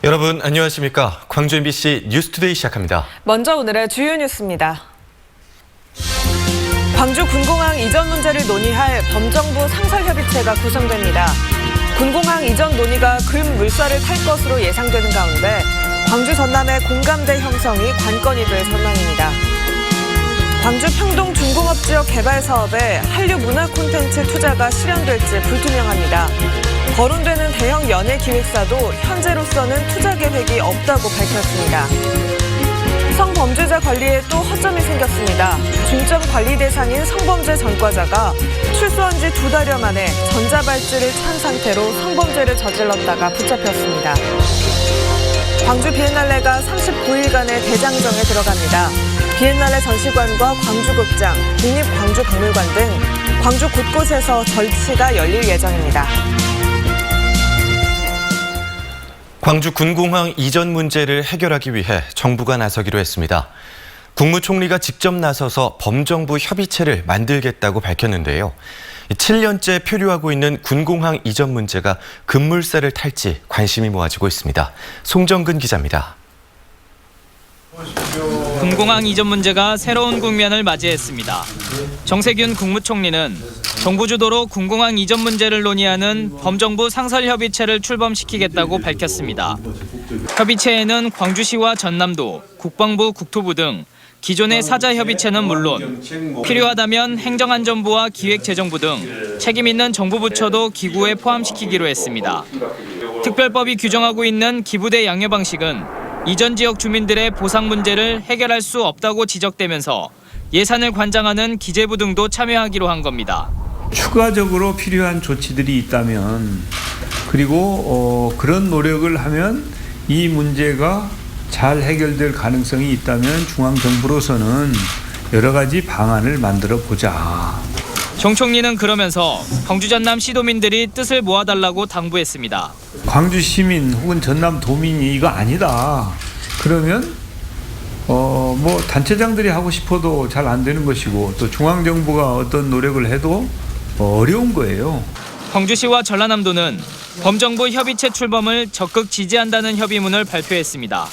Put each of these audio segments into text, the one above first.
여러분 안녕하십니까? 광주 MBC 뉴스투데이 시작합니다. 먼저 오늘의 주요 뉴스입니다. 광주 군공항 이전 문제를 논의할 범정부 상설협의체가 구성됩니다. 군공항 이전 논의가 금 물살을 탈 것으로 예상되는 가운데 광주 전남의 공감대 형성이 관건이 될 전망입니다. 광주 평동 중공업지역 개발 사업에 한류 문화 콘텐츠 투자가 실현될지 불투명합니다. 거론되는 대형 연예 기획사도 현재로서는 투자 계획이 없다고 밝혔습니다. 성범죄자 관리에 또 허점이 생겼습니다. 중점 관리 대상인 성범죄 전과자가 출소한 지 2달여 만에 전자발찌를 찬 상태로 성범죄를 저질렀다가 붙잡혔습니다. 광주 비엔날레가 39일간의 대장정에 들어갑니다. 비엔날레 전시관과 광주극장, 국립광주박물관 등 광주 곳곳에서 절치가 열릴 예정입니다. 광주 군공항 이전 문제를 해결하기 위해 정부가 나서기로 했습니다. 국무총리가 직접 나서서 범정부 협의체를 만들겠다고 밝혔는데요. 7년째 표류하고 있는 군공항 이전 문제가 급물살을 탈지 관심이 모아지고 있습니다. 송정근 기자입니다. 군공항 이전 문제가 새로운 국면을 맞이했습니다. 정세균 국무총리는 정부 주도로 군공항 이전 문제를 논의하는 범정부 상설협의체를 출범시키겠다고 밝혔습니다. 협의체에는 광주시와 전남도, 국방부, 국토부 등 기존의 사자협의체는 물론 필요하다면 행정안전부와 기획재정부 등 책임 있는 정부 부처도 기구에 포함시키기로 했습니다. 특별법이 규정하고 있는 기부대 양여 방식은 이전 지역 주민들의 보상 문제를 해결할 수 없다고 지적되면서 예산을 관장하는 기재부 등도 참여하기로 한 겁니다. 추가적으로 필요한 조치들이 있다면 그리고 그런 노력을 하면 이 문제가 잘 해결될 가능성이 있다면 중앙정부로서는 여러 가지 방안을 만들어 보자. 정 총리는 그러면서 광주 전남 시도민들이 뜻을 모아달라고 당부했습니다. 광주 시민 혹은 전남 도민이 이거 아니다. 그러면 뭐 단체장들이 하고 싶어도 잘 안 되는 것이고 또 중앙정부가 어떤 노력을 해도 어려운 거예요. 광주시와 전라남도는 범정부 협의체 출범을 적극 지지한다는 협의문을 발표했습니다.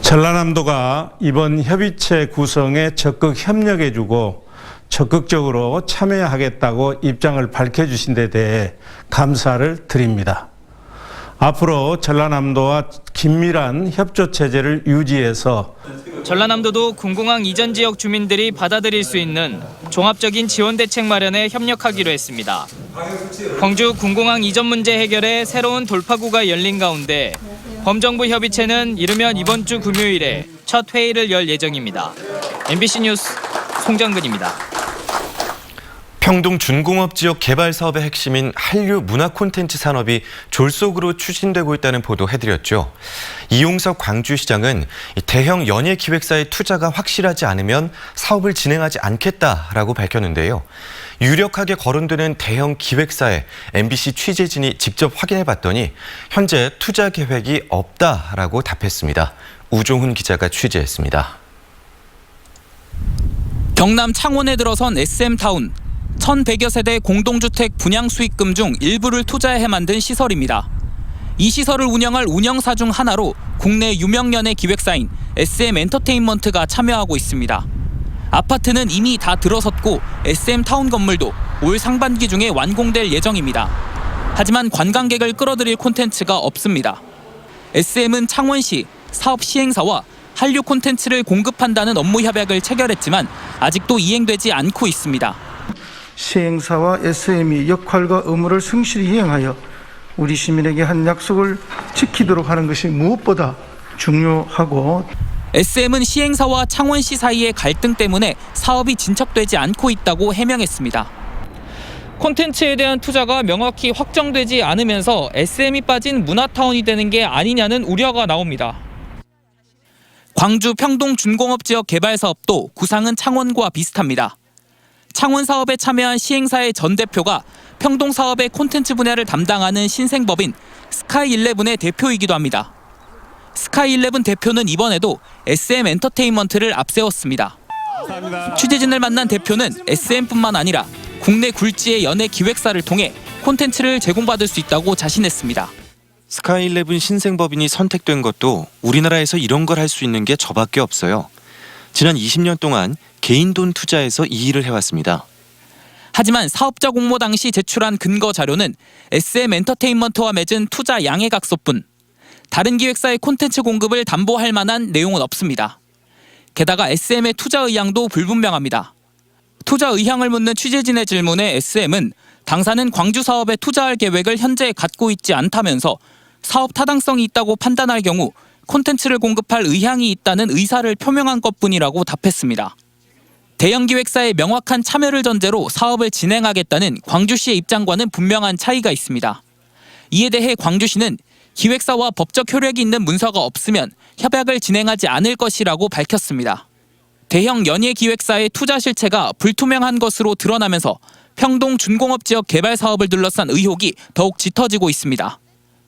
전라남도가 이번 협의체 구성에 적극 협력해주고 적극적으로 참여하겠다고 입장을 밝혀주신 데 대해 감사를 드립니다. 앞으로 전라남도와 긴밀한 협조 체제를 유지해서 전라남도도 군공항 이전 지역 주민들이 받아들일 수 있는 종합적인 지원 대책 마련에 협력하기로 했습니다. 광주 군공항 이전 문제 해결에 새로운 돌파구가 열린 가운데 범정부 협의체는 이르면 이번 주 금요일에 첫 회의를 열 예정입니다. MBC 뉴스 송정근입니다. 평동 준공업 지역 개발 사업의 핵심인 한류 문화 콘텐츠 산업이 졸속으로 추진되고 있다는 보도 해드렸죠. 이용석 광주시장은 대형 연예 기획사의 투자가 확실하지 않으면 사업을 진행하지 않겠다라고 밝혔는데요. 유력하게 거론되는 대형 기획사에 MBC 취재진이 직접 확인해봤더니 현재 투자 계획이 없다라고 답했습니다. 우종훈 기자가 취재했습니다. 경남 창원에 들어선 SM타운. 1,100여 세대 공동주택 분양 수익금 중 일부를 투자해 만든 시설입니다. 이 시설을 운영할 운영사 중 하나로 국내 유명 연예 기획사인 SM엔터테인먼트가 참여하고 있습니다. 아파트는 이미 다 들어섰고 SM타운 건물도 올 상반기 중에 완공될 예정입니다. 하지만 관광객을 끌어들일 콘텐츠가 없습니다. SM은 창원시 사업 시행사와 한류 콘텐츠를 공급한다는 업무 협약을 체결했지만 아직도 이행되지 않고 있습니다. 시행사와 SM이 역할과 의무를 성실히 이행하여 우리 시민에게 한 약속을 지키도록 하는 것이 무엇보다 중요하고 SM은 시행사와 창원시 사이의 갈등 때문에 사업이 진척되지 않고 있다고 해명했습니다. 콘텐츠에 대한 투자가 명확히 확정되지 않으면서 SM이 빠진 문화타운이 되는 게 아니냐는 우려가 나옵니다. 광주 평동 준공업 지역 개발 사업도 구상은 창원과 비슷합니다. 창원 사업에 참여한 시행사의 전 대표가 평동 사업의 콘텐츠 분야를 담당하는 신생법인 스카이11의 대표이기도 합니다. 스카이11 대표는 이번에도 SM엔터테인먼트를 앞세웠습니다. 취재진을 만난 대표는 SM뿐만 아니라 국내 굴지의 연예 기획사를 통해 콘텐츠를 제공받을 수 있다고 자신했습니다. 스카이11 신생법인이 선택된 것도 우리나라에서 이런 걸 할 수 있는 게 저밖에 없어요. 지난 20년 동안 개인 돈 투자해서 이 일을 해왔습니다. 하지만 사업자 공모 당시 제출한 근거 자료는 SM 엔터테인먼트와 맺은 투자 양해각서뿐 다른 기획사의 콘텐츠 공급을 담보할 만한 내용은 없습니다. 게다가 SM의 투자 의향도 불분명합니다. 투자 의향을 묻는 취재진의 질문에 SM은 당사는 광주 사업에 투자할 계획을 현재 갖고 있지 않다면서 사업 타당성이 있다고 판단할 경우 콘텐츠를 공급할 의향이 있다는 의사를 표명한 것뿐이라고 답했습니다. 대형 기획사의 명확한 참여를 전제로 사업을 진행하겠다는 광주시의 입장과는 분명한 차이가 있습니다. 이에 대해 광주시는 기획사와 법적 효력이 있는 문서가 없으면 협약을 진행하지 않을 것이라고 밝혔습니다. 대형 연예 기획사의 투자 실체가 불투명한 것으로 드러나면서 평동 준공업 지역 개발 사업을 둘러싼 의혹이 더욱 짙어지고 있습니다.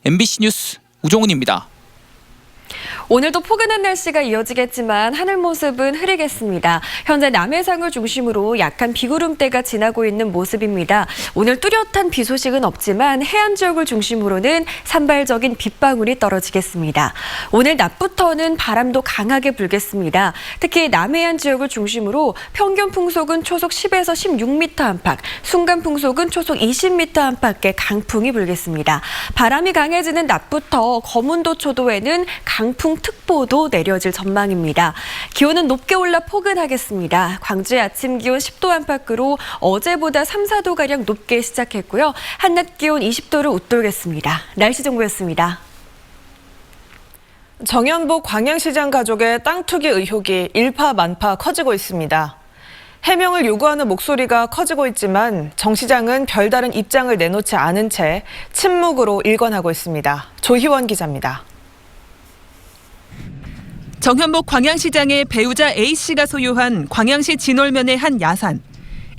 MBC 뉴스 우종훈입니다. 오늘도 포근한 날씨가 이어지겠지만 하늘 모습은 흐리겠습니다. 현재 남해상을 중심으로 약한 비구름대가 지나고 있는 모습입니다. 오늘 뚜렷한 비 소식은 없지만 해안 지역을 중심으로는 산발적인 빗방울이 떨어지겠습니다. 오늘 낮부터는 바람도 강하게 불겠습니다. 특히 남해안 지역을 중심으로 평균 풍속은 초속 10에서 16m 안팎, 순간 풍속은 초속 20m 안팎의 강풍이 불겠습니다. 바람이 강해지는 낮부터 거문도 초도에는 강풍특보도 내려질 전망입니다. 기온은 높게 올라 포근하겠습니다. 광주의 아침 기온 10도 안팎으로 어제보다 3, 4도가량 높게 시작했고요. 한낮 기온 20도를 웃돌겠습니다. 날씨 정보였습니다. 정현복 광양시장 가족의 땅 투기 의혹이 일파만파 커지고 있습니다. 해명을 요구하는 목소리가 커지고 있지만 정 시장은 별다른 입장을 내놓지 않은 채 침묵으로 일관하고 있습니다. 조희원 기자입니다. 정현복 광양시장의 배우자 A씨가 소유한 광양시 진월면의 한 야산.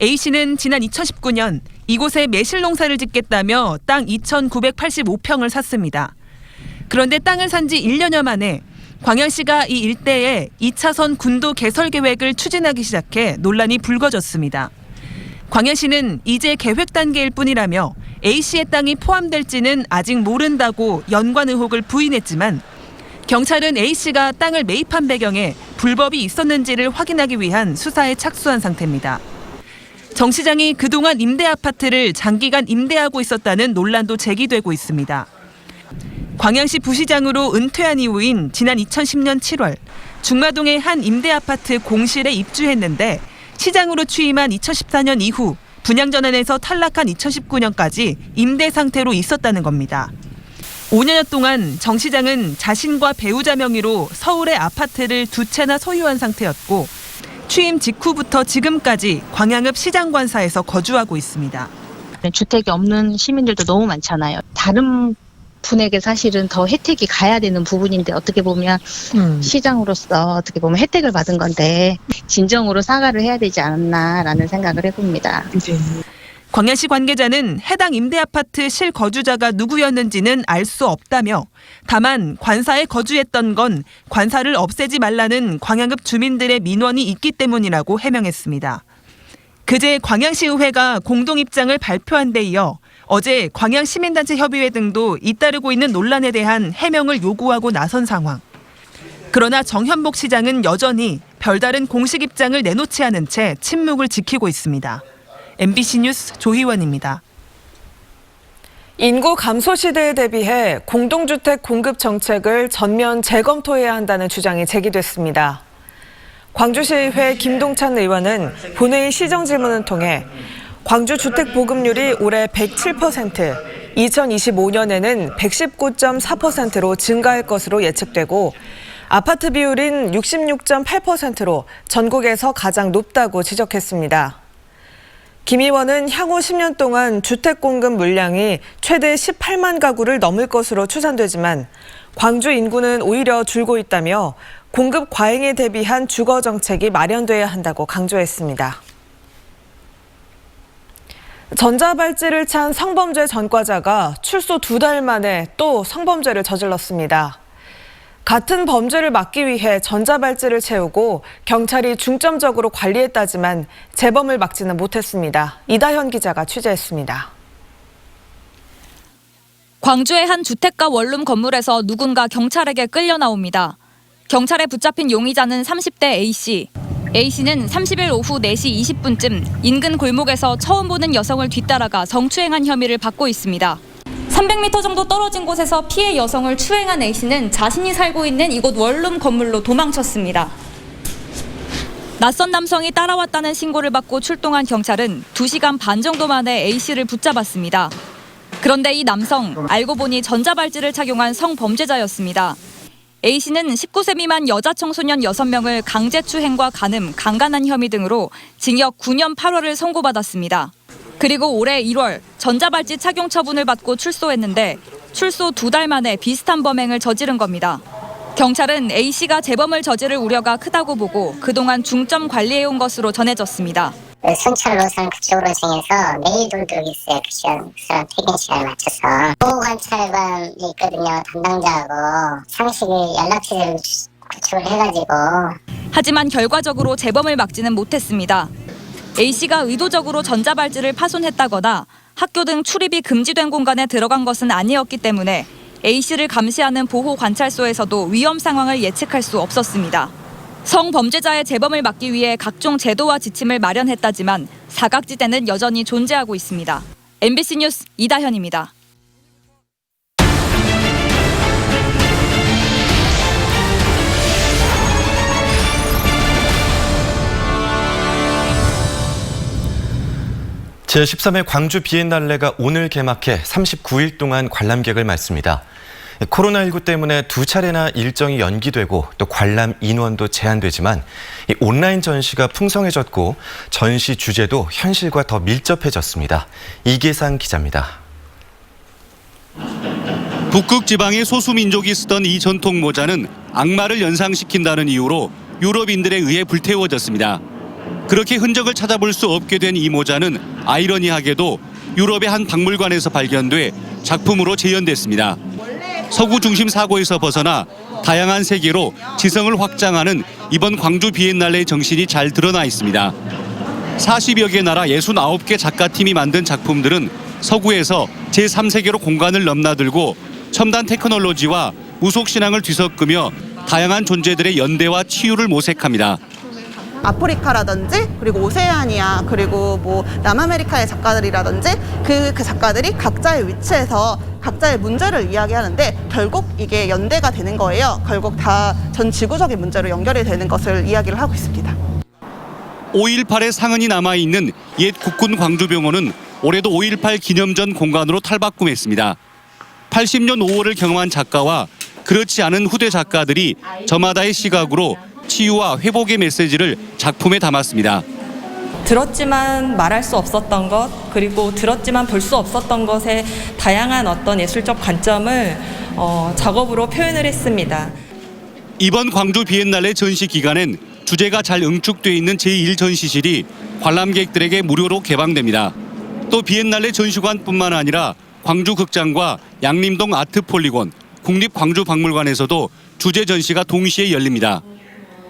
A씨는 지난 2019년 이곳에 매실 농사를 짓겠다며 땅 2,985평을 샀습니다. 그런데 땅을 산 지 1년여 만에 광양시가 이 일대에 2차선 군도 개설 계획을 추진하기 시작해 논란이 불거졌습니다. 광양시는 이제 계획 단계일 뿐이라며 A씨의 땅이 포함될지는 아직 모른다고 연관 의혹을 부인했지만 경찰은 A씨가 땅을 매입한 배경에 불법이 있었는지를 확인하기 위한 수사에 착수한 상태입니다. 정 시장이 그동안 임대 아파트를 장기간 임대하고 있었다는 논란도 제기되고 있습니다. 광양시 부시장으로 은퇴한 이후인 지난 2010년 7월 중마동의 한 임대 아파트 공실에 입주했는데 시장으로 취임한 2014년 이후 분양 전환에서 탈락한 2019년까지 임대 상태로 있었다는 겁니다. 5년여 동안 정 시장은 자신과 배우자 명의로 서울의 아파트를 2채나 소유한 상태였고 취임 직후부터 지금까지 광양읍 시장관사에서 거주하고 있습니다. 주택이 없는 시민들도 너무 많잖아요. 다른 분에게 사실은 더 혜택이 가야 되는 부분인데 어떻게 보면 시장으로서 어떻게 보면 혜택을 받은 건데 진정으로 사과를 해야 되지 않았나라는 생각을 해봅니다. 광양시 관계자는 해당 임대 아파트 실거주자가 누구였는지는 알 수 없다며 다만 관사에 거주했던 건 관사를 없애지 말라는 광양읍 주민들의 민원이 있기 때문이라고 해명했습니다. 그제 광양시의회가 공동 입장을 발표한 데 이어 어제 광양시민단체 협의회 등도 잇따르고 있는 논란에 대한 해명을 요구하고 나선 상황. 그러나 정현복 시장은 여전히 별다른 공식 입장을 내놓지 않은 채 침묵을 지키고 있습니다. MBC 뉴스 조희원입니다. 인구 감소 시대에 대비해 공동주택 공급 정책을 전면 재검토해야 한다는 주장이 제기됐습니다. 광주시의회 김동찬 의원은 본회의 시정 질문을 통해 광주 주택 보급률이 올해 107%, 2025년에는 119.4%로 증가할 것으로 예측되고 아파트 비율인 66.8%로 전국에서 가장 높다고 지적했습니다. 김 의원은 향후 10년 동안 주택 공급 물량이 최대 18만 가구를 넘을 것으로 추산되지만 광주 인구는 오히려 줄고 있다며 공급 과잉에 대비한 주거 정책이 마련돼야 한다고 강조했습니다. 전자발찌를 찬 성범죄 전과자가 출소 2달 만에 또 성범죄를 저질렀습니다. 같은 범죄를 막기 위해 전자발찌를 채우고 경찰이 중점적으로 관리했다지만 재범을 막지는 못했습니다. 이다현 기자가 취재했습니다. 광주의 한 주택가 원룸 건물에서 누군가 경찰에게 끌려 나옵니다. 경찰에 붙잡힌 용의자는 30대 A씨. A씨는 30일 오후 4시 20분쯤 인근 골목에서 처음 보는 여성을 뒤따라가 성추행한 혐의를 받고 있습니다. 300m 정도 떨어진 곳에서 피해 여성을 추행한 A씨는 자신이 살고 있는 이곳 원룸 건물로 도망쳤습니다. 낯선 남성이 따라왔다는 신고를 받고 출동한 경찰은 2시간 반 정도 만에 A씨를 붙잡았습니다. 그런데 이 남성, 알고 보니 전자발찌를 착용한 성범죄자였습니다. A씨는 19세 미만 여자 청소년 6명을 강제추행과 간음, 강간한 혐의 등으로 징역 9년 8월을 선고받았습니다. 그리고 올해 1월 전자발찌 착용 처분을 받고 출소했는데 출소 2달 만에 비슷한 범행을 저지른 겁니다. 경찰은 A씨가 재범을 저지를 우려가 크다고 보고 그동안 중점 관리해온 것으로 전해졌습니다. 순찰 노선 그쪽으로 정해서 매일 돌도록 있어요. 그 시간, 그 사람 퇴근 시간에 맞춰서. 보호관찰관이 있거든요. 담당자하고 상식의 연락처를 구축을 해가지고. 하지만 결과적으로 재범을 막지는 못했습니다. A씨가 의도적으로 전자발찌를 파손했다거나 학교 등 출입이 금지된 공간에 들어간 것은 아니었기 때문에 A씨를 감시하는 보호관찰소에서도 위험 상황을 예측할 수 없었습니다. 성범죄자의 재범을 막기 위해 각종 제도와 지침을 마련했다지만 사각지대는 여전히 존재하고 있습니다. MBC 뉴스 이다현입니다. 제13회 광주 비엔날레가 오늘 개막해 39일 동안 관람객을 맞습니다. 코로나19 때문에 2차례나 일정이 연기되고 또 관람 인원도 제한되지만 온라인 전시가 풍성해졌고 전시 주제도 현실과 더 밀접해졌습니다. 이계상 기자입니다. 북극 지방의 소수민족이 쓰던 이 전통 모자는 악마를 연상시킨다는 이유로 유럽인들에 의해 불태워졌습니다. 그렇게 흔적을 찾아볼 수 없게 된 이 모자는 아이러니하게도 유럽의 한 박물관에서 발견돼 작품으로 재현됐습니다. 서구 중심 사고에서 벗어나 다양한 세계로 지성을 확장하는 이번 광주 비엔날레의 정신이 잘 드러나 있습니다. 40여 개 나라 69개 작가팀이 만든 작품들은 서구에서 제3세계로 공간을 넘나들고 첨단 테크놀로지와 무속신앙을 뒤섞으며 다양한 존재들의 연대와 치유를 모색합니다. 아프리카라든지 그리고 오세아니아 그리고 뭐 남아메리카의 작가들이라든지 그 작가들이 각자의 위치에서 각자의 문제를 이야기하는데 결국 이게 연대가 되는 거예요. 결국 다 전 지구적인 문제로 연결이 되는 것을 이야기를 하고 있습니다. 5.18의 상흔이 남아있는 옛 국군 광주병원은 올해도 5.18 기념전 공간으로 탈바꿈했습니다. 80년 5월을 경험한 작가와 그렇지 않은 후대 작가들이 저마다의 시각으로 치유와 회복의 메시지를 작품에 담았습니다. 들었지만 말할 수 없었던 것, 그리고 들었지만 볼 수 없었던 것에 다양한 어떤 예술적 관점을 작업으로 표현을 했습니다. 이번 광주 비엔날레 전시 기간엔 주제가 잘 응축돼 있는 제1전시실이 관람객들에게 무료로 개방됩니다. 또 비엔날레 전시관뿐만 아니라 광주극장과 양림동 아트폴리곤, 국립광주박물관에서도 주제 전시가 동시에 열립니다.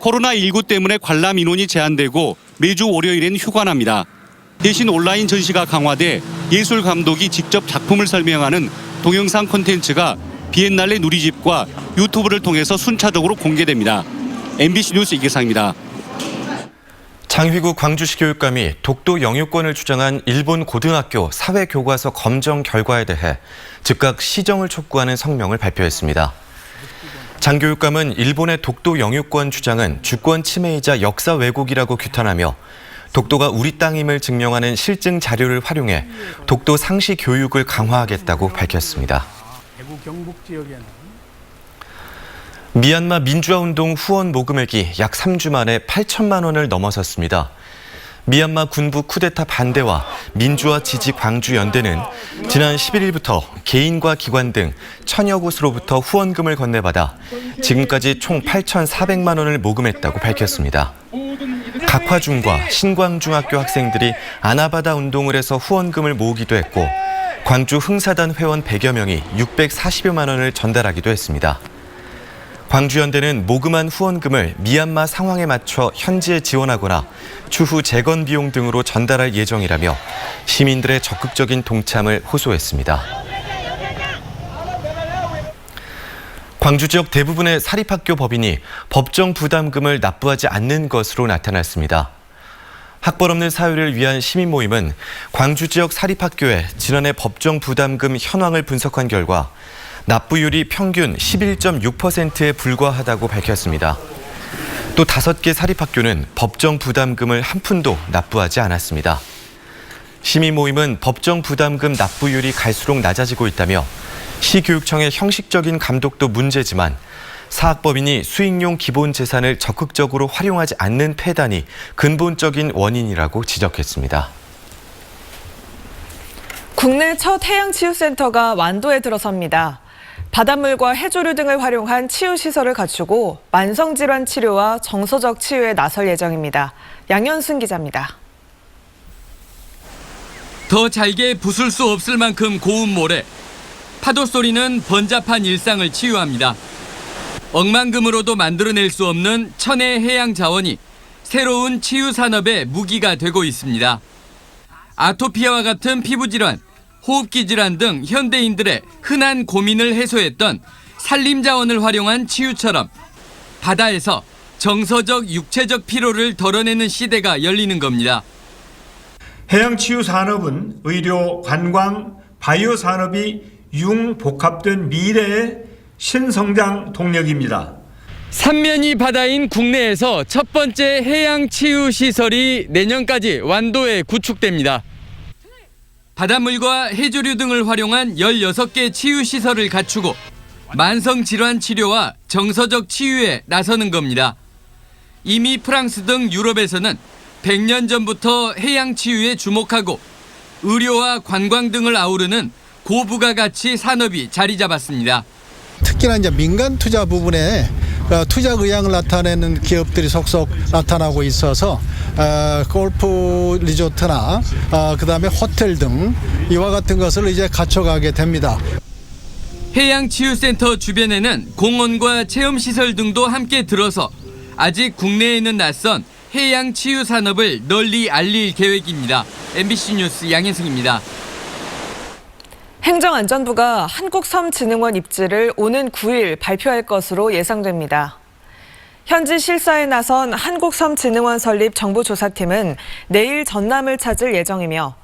코로나19 때문에 관람 인원이 제한되고 매주 월요일엔 휴관합니다. 대신 온라인 전시가 강화돼 예술 감독이 직접 작품을 설명하는 동영상 콘텐츠가 비엔날레 누리집과 유튜브를 통해서 순차적으로 공개됩니다. MBC 뉴스 이계상입니다. 장휘구 광주시 교육감이 독도 영유권을 주장한 일본 고등학교 사회교과서 검정 결과에 대해 즉각 시정을 촉구하는 성명을 발표했습니다. 장 교육감은 일본의 독도 영유권 주장은 주권 침해이자 역사 왜곡이라고 규탄하며 독도가 우리 땅임을 증명하는 실증 자료를 활용해 독도 상시 교육을 강화하겠다고 밝혔습니다. 미얀마 민주화운동 후원 모금액이 약 3주 만에 8천만 원을 넘어섰습니다. 미얀마 군부 쿠데타 반대와 민주화 지지 광주연대는 지난 11일부터 개인과 기관 등 1000여 곳으로부터 후원금을 건네받아 지금까지 총 8,400만 원을 모금했다고 밝혔습니다. 각화중과 신광중학교 학생들이 아나바다 운동을 해서 후원금을 모으기도 했고 광주 흥사단 회원 100여 명이 640여만 원을 전달하기도 했습니다. 광주연대는 모금한 후원금을 미얀마 상황에 맞춰 현지에 지원하거나 추후 재건 비용 등으로 전달할 예정이라며 시민들의 적극적인 동참을 호소했습니다. 광주 지역 대부분의 사립학교 법인이 법정 부담금을 납부하지 않는 것으로 나타났습니다. 학벌 없는 사회를 위한 시민 모임은 광주 지역 사립학교의 지난해 법정 부담금 현황을 분석한 결과 납부율이 평균 11.6%에 불과하다고 밝혔습니다. 또 5개 사립학교는 법정 부담금을 한 푼도 납부하지 않았습니다. 시민 모임은 법정 부담금 납부율이 갈수록 낮아지고 있다며 시교육청의 형식적인 감독도 문제지만 사학법인이 수익용 기본 재산을 적극적으로 활용하지 않는 폐단이 근본적인 원인이라고 지적했습니다. 국내 첫 해양치유센터가 완도에 들어섭니다. 바닷물과 해조류 등을 활용한 치유시설을 갖추고 만성질환 치료와 정서적 치유에 나설 예정입니다. 양현승 기자입니다. 더 잘게 부술 수 없을 만큼 고운 모래, 파도 소리는 번잡한 일상을 치유합니다. 억만금으로도 만들어낼 수 없는 천혜 해양 자원이 새로운 치유 산업의 무기가 되고 있습니다. 아토피아와 같은 피부 질환, 호흡기 질환 등 현대인들의 흔한 고민을 해소했던 산림 자원을 활용한 치유처럼 바다에서 정서적, 육체적 피로를 덜어내는 시대가 열리는 겁니다. 해양치유 산업은 의료, 관광, 바이오 산업이 융복합된 미래의 신성장 동력입니다. 삼면이 바다인 국내에서 첫 번째 해양 치유 시설이 내년까지 완도에 구축됩니다. 바닷물과 해조류 등을 활용한 16개 치유 시설을 갖추고 만성 질환 치료와 정서적 치유에 나서는 겁니다. 이미 프랑스 등 유럽에서는 100년 전부터 해양 치유에 주목하고 의료와 관광 등을 아우르는 고부가가치 산업이 자리 잡았습니다. 특히나 이제 민간 투자 부분에 투자 의향을 나타내는 기업들이 속속 나타나고 있어서 골프 리조트나 그다음에 호텔 등 이와 같은 것을 이제 갖춰가게 됩니다. 해양치유센터 주변에는 공원과 체험시설 등도 함께 들어서 아직 국내에는 낯선 해양치유 산업을 널리 알릴 계획입니다. MBC 뉴스 양현승입니다. 행정안전부가 한국섬진흥원 입지를 오는 9일 발표할 것으로 예상됩니다. 현지 실사에 나선 한국섬진흥원 설립 정보조사팀은 내일 전남을 찾을 예정이며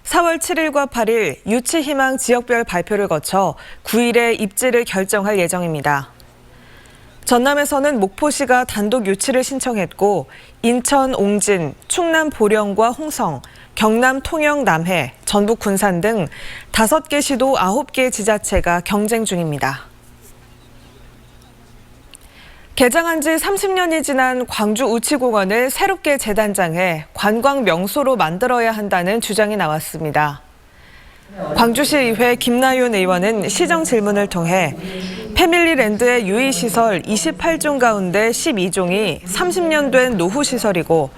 4월 7일과 8일 유치희망 지역별 발표를 거쳐 9일에 입지를 결정할 예정입니다. 전남에서는 목포시가 단독 유치를 신청했고 인천 옹진, 충남 보령과 홍성, 경남 통영 남해, 전북 군산 등 5개 시도 9개 지자체가 경쟁 중입니다. 개장한 지 30년이 지난 광주 우치공원을 새롭게 재단장해 관광 명소로 만들어야 한다는 주장이 나왔습니다. 광주시의회 김나윤 의원은 시정 질문을 통해 패밀리랜드의 유의시설 28종 가운데 12종이 30년 된 노후시설이고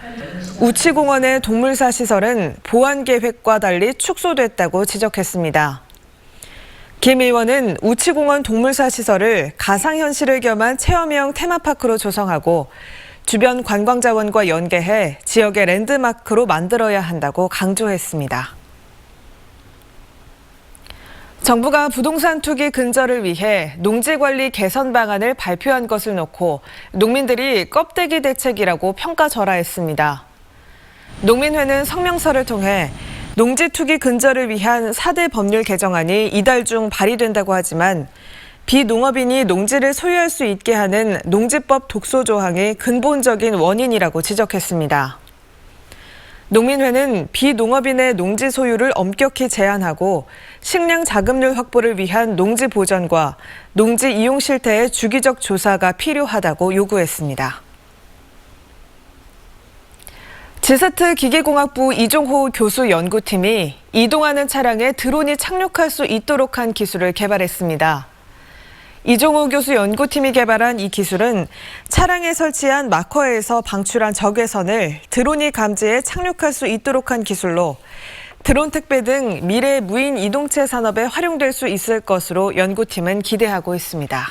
우치공원의 동물사 시설은 보완계획과 달리 축소됐다고 지적했습니다. 김 의원은 우치공원 동물사 시설을 가상현실을 겸한 체험형 테마파크로 조성하고 주변 관광자원과 연계해 지역의 랜드마크로 만들어야 한다고 강조했습니다. 정부가 부동산 투기 근절을 위해 농지관리 개선 방안을 발표한 것을 놓고 농민들이 껍데기 대책이라고 평가절하했습니다. 농민회는 성명서를 통해 농지 투기 근절을 위한 4대 법률 개정안이 이달 중 발의된다고 하지만 비농업인이 농지를 소유할 수 있게 하는 농지법 독소 조항이 근본적인 원인이라고 지적했습니다. 농민회는 비농업인의 농지 소유를 엄격히 제한하고 식량 자급률 확보를 위한 농지 보전과 농지 이용 실태의 주기적 조사가 필요하다고 요구했습니다. 지스트 기계공학부 이종호 교수 연구팀이 이동하는 차량에 드론이 착륙할 수 있도록 한 기술을 개발했습니다. 이종호 교수 연구팀이 개발한 이 기술은 차량에 설치한 마커에서 방출한 적외선을 드론이 감지해 착륙할 수 있도록 한 기술로 드론 택배 등 미래 무인 이동체 산업에 활용될 수 있을 것으로 연구팀은 기대하고 있습니다.